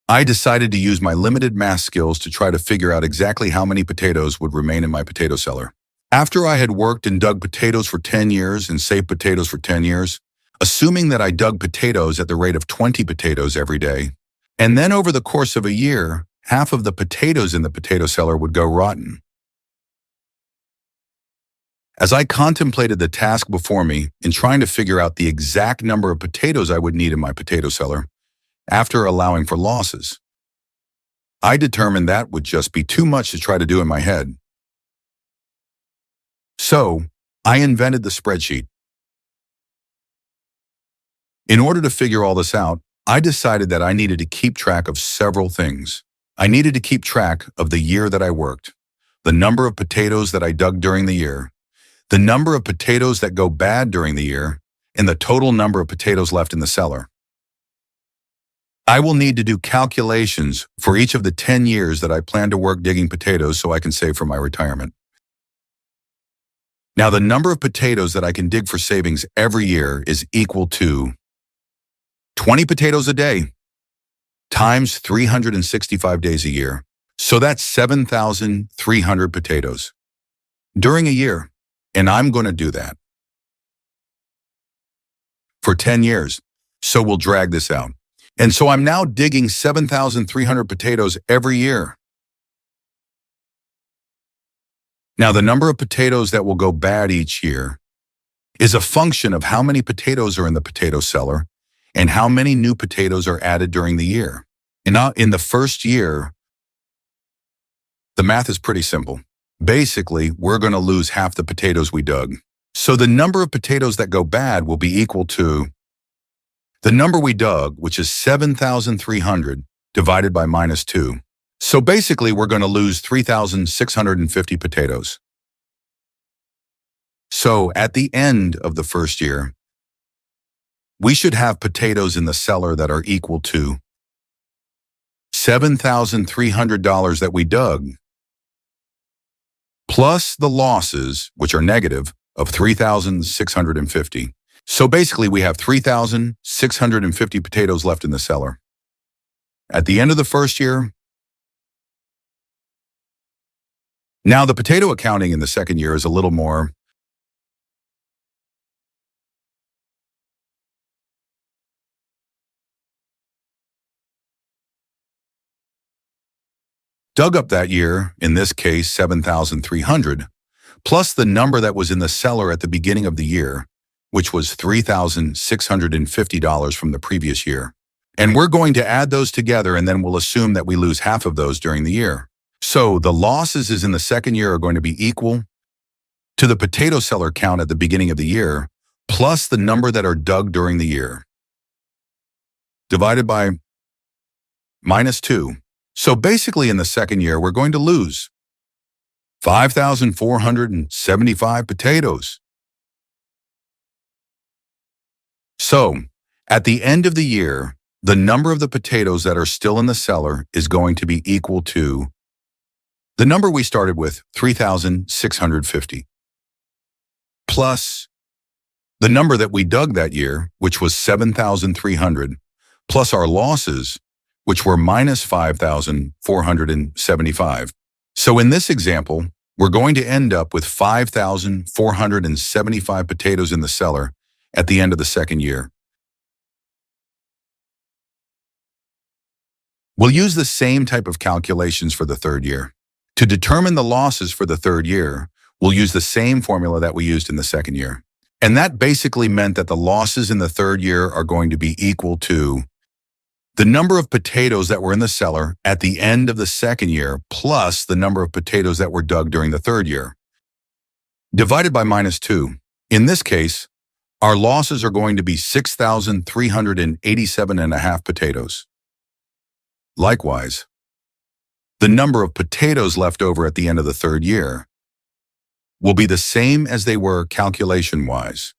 I decided to use my limited math skills to try to figure out exactly how many potatoes would remain in my potato cellar. After I had worked and dug potatoes for 10 years and saved potatoes for 10 years, assuming that I dug potatoes at the rate of 20 potatoes every day, and then over the course of a year, half of the potatoes in the potato cellar would go rotten. As I contemplated the task before me in trying to figure out the exact number of potatoes I would need in my potato cellar, after allowing for losses, I determined that would just be too much to try to do in my head. So, I invented the spreadsheet. In order to figure all this out, I decided that I needed to keep track of several things. I needed to keep track of the year that I worked, the number of potatoes that I dug during the year, the number of potatoes that go bad during the year, and the total number of potatoes left in the cellar. I will need to do calculations for each of the 10 years that I plan to work digging potatoes so I can save for my retirement. Now, the number of potatoes that I can dig for savings every year is equal to 20 potatoes a day times 365 days a year. So that's 7,300 potatoes during a year. And I'm going to do that for 10 years. So we'll drag this out. And so I'm now digging 7,300 potatoes every year. Now, the number of potatoes that will go bad each year is a function of how many potatoes are in the potato cellar and how many new potatoes are added during the year. And now, in the first year, the math is pretty simple. Basically, we're going to lose half the potatoes we dug. So the number of potatoes that go bad will be equal to the number we dug, which is 7,300 divided by -2. So basically, we're going to lose 3,650 potatoes. So at the end of the first year, we should have potatoes in the cellar that are equal to $7,300 that we dug, plus the losses, which are negative, of 3,650. So basically, we have 3,650 potatoes left in the cellar. At the end of the first year, now the potato accounting in the second year is a little more dug up that year, in this case 7,300, plus the number that was in the cellar at the beginning of the year, which was $3,650 from the previous year. And we're going to add those together, and then we'll assume that we lose half of those during the year. So the losses in the second year are going to be equal to the potato cellar count at the beginning of the year, plus the number that are dug during the year, divided by -2. So basically, in the second year, we're going to lose 5,475 potatoes. So, at the end of the year, the number of the potatoes that are still in the cellar is going to be equal to the number we started with, 3,650, plus the number that we dug that year, which was 7,300, plus our losses, which were -5,475. So in this example, we're going to end up with 5,475 potatoes in the cellar at the end of the second year. We'll use the same type of calculations for the third year. To determine the losses for the third year, we'll use the same formula that we used in the second year. And that basically meant that the losses in the third year are going to be equal to the number of potatoes that were in the cellar at the end of the second year plus the number of potatoes that were dug during the third year, divided by -2. In this case, our losses are going to be 6,387.5 potatoes. Likewise, the number of potatoes left over at the end of the third year will be the same as they were calculation-wise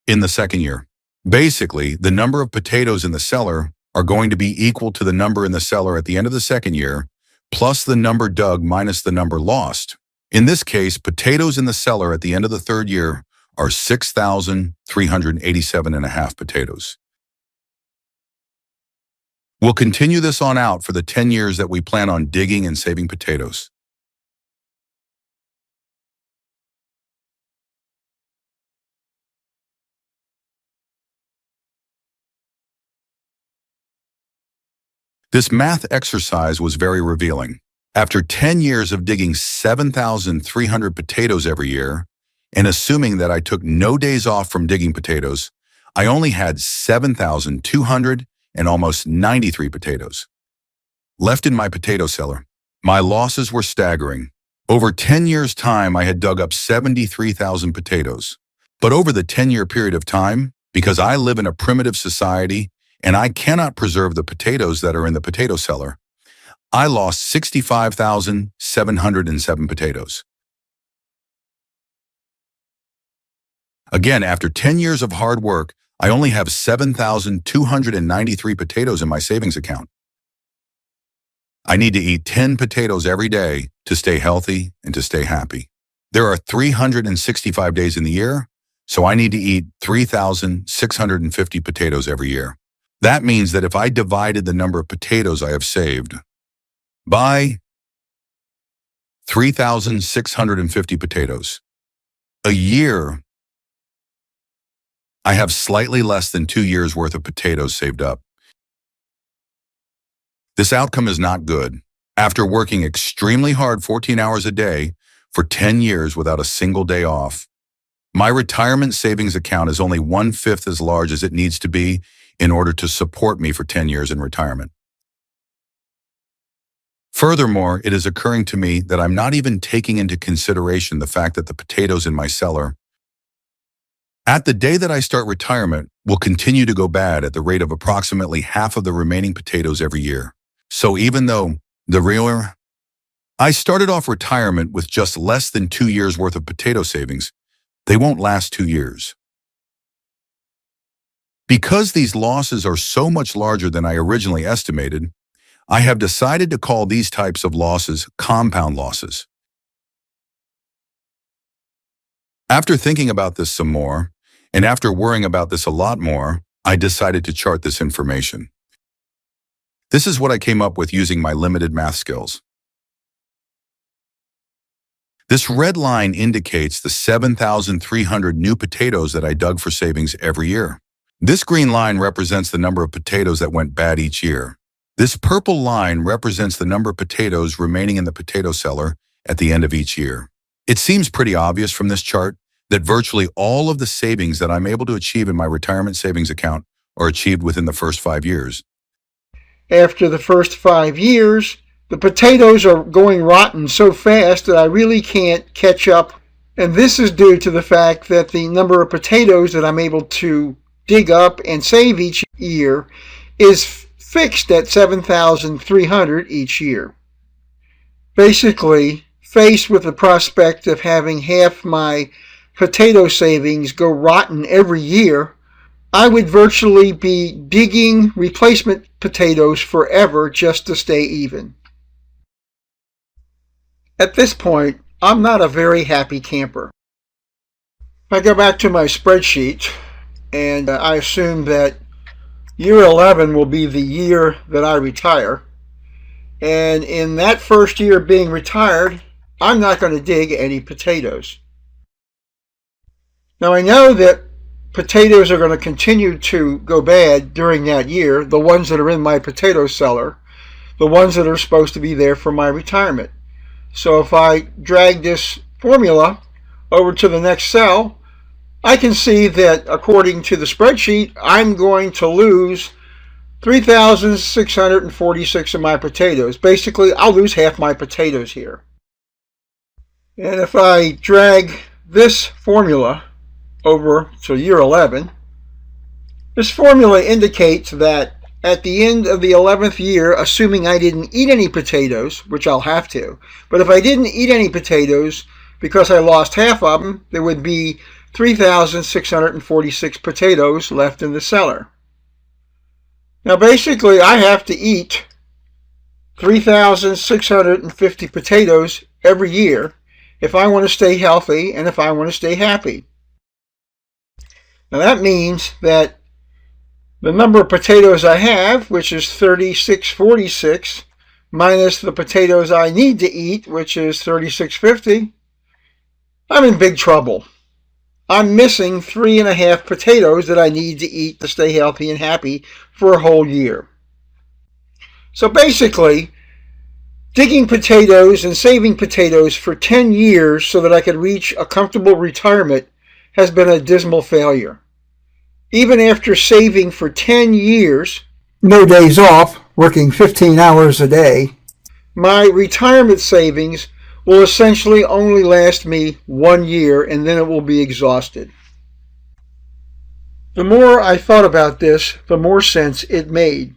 in the second year. Basically, the number of potatoes in the cellar are going to be equal to the number in the cellar at the end of the second year, plus the number dug minus the number lost. In this case, potatoes in the cellar at the end of the third year are 6,387.5 potatoes. We'll continue this on out for the 10 years that we plan on digging and saving potatoes. This math exercise was very revealing. After 10 years of digging 7,300 potatoes every year, and assuming that I took no days off from digging potatoes, I only had 7,200 and almost 93 potatoes left in my potato cellar. My losses were staggering. Over 10 years' time, I had dug up 73,000 potatoes. But over the 10-year period of time, because I live in a primitive society and I cannot preserve the potatoes that are in the potato cellar, I lost 65,707 potatoes. Again, after 10 years of hard work, I only have 7,293 potatoes in my savings account. I need to eat 10 potatoes every day to stay healthy and to stay happy. There are 365 days in the year, so I need to eat 3,650 potatoes every year. That means that if I divided the number of potatoes I have saved by 3,650 potatoes a year, I have slightly less than 2 years' worth of potatoes saved up. This outcome is not good. After working extremely hard 14 hours a day for 10 years without a single day off, my retirement savings account is only 1/5 as large as it needs to be in order to support me for 10 years in retirement. Furthermore, it is occurring to me that I'm not even taking into consideration the fact that the potatoes in my cellar, at the day that I start retirement, will continue to go bad at the rate of approximately half of the remaining potatoes every year. So even though I started off retirement with just less than 2 years' worth of potato savings, they won't last 2 years. Because these losses are so much larger than I originally estimated, I have decided to call these types of losses compound losses. After thinking about this some more, and after worrying about this a lot more, I decided to chart this information. This is what I came up with using my limited math skills. This red line indicates the 7,300 new potatoes that I dug for savings every year. This green line represents the number of potatoes that went bad each year. This purple line represents the number of potatoes remaining in the potato cellar at the end of each year. It seems pretty obvious from this chart that virtually all of the savings that I'm able to achieve in my retirement savings account are achieved within the first 5 years. After the first 5 years, the potatoes are going rotten so fast that I really can't catch up. And this is due to the fact that the number of potatoes that I'm able to dig up and save each year is fixed at 7,300 each year. Basically, faced with the prospect of having half my potato savings go rotten every year, I would virtually be digging replacement potatoes forever just to stay even. At this point, I'm not a very happy camper. If I go back to my spreadsheet, and I assume that year 11 will be the year that I retire, and in that first year being retired, I'm not going to dig any potatoes. Now I know that potatoes are going to continue to go bad during that year, the ones that are in my potato cellar, the ones that are supposed to be there for my retirement. So if I drag this formula over to the next cell, I can see that according to the spreadsheet, I'm going to lose 3,646 of my potatoes. Basically, I'll lose half my potatoes here. And if I drag this formula over to year 11, this formula indicates that at the end of the 11th year, assuming I didn't eat any potatoes, which I'll have to, but if I didn't eat any potatoes because I lost half of them, there would be 3,646 potatoes left in the cellar. Now basically, I have to eat 3,650 potatoes every year if I want to stay healthy and if I want to stay happy. Now that means that The number of potatoes I have, which is 3646, minus the potatoes I need to eat, which is 3650, I'm in big trouble. I'm missing 3.5 potatoes that I need to eat to stay healthy and happy for a whole year. So basically, digging potatoes and saving potatoes for 10 years so that I could reach a comfortable retirement has been a dismal failure. Even after saving for 10 years, no days off, working 15 hours a day, my retirement savings will essentially only last me 1 year, and then it will be exhausted. The more I thought about this, the more sense it made.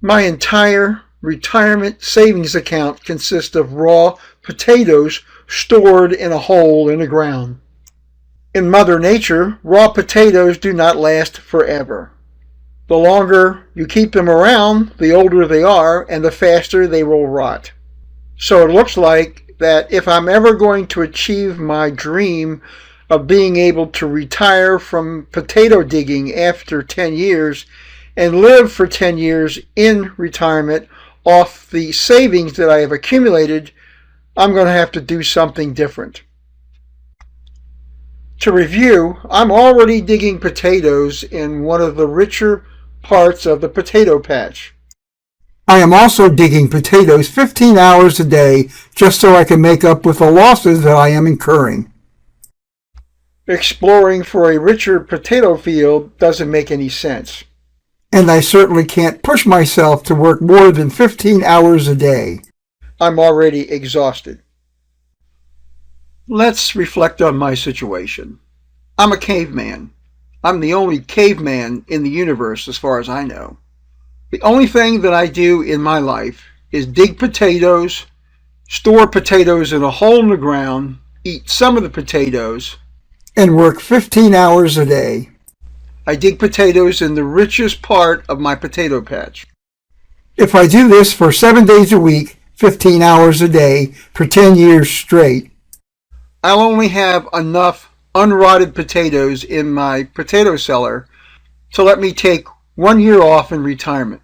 My entire retirement savings account consists of raw potatoes stored in a hole in the ground. In Mother Nature, raw potatoes do not last forever. The longer you keep them around, the older they are, and the faster they will rot. So it looks like that if I'm ever going to achieve my dream of being able to retire from potato digging after 10 years and live for 10 years in retirement off the savings that I have accumulated, I'm going to have to do something different. To review, I'm already digging potatoes in one of the richer parts of the potato patch. I am also digging potatoes 15 hours a day just so I can make up with the losses that I am incurring. Exploring for a richer potato field doesn't make any sense. And I certainly can't push myself to work more than 15 hours a day. I'm already exhausted. Let's reflect on my situation. I'm a caveman. I'm the only caveman in the universe as far as I know. The only thing that I do in my life is dig potatoes, store potatoes in a hole in the ground, eat some of the potatoes, and work 15 hours a day. I dig potatoes in the richest part of my potato patch. If I do this for 7 days a week, 15 hours a day, for 10 years straight, I'll only have enough unrotted potatoes in my potato cellar to let me take 1 year off in retirement.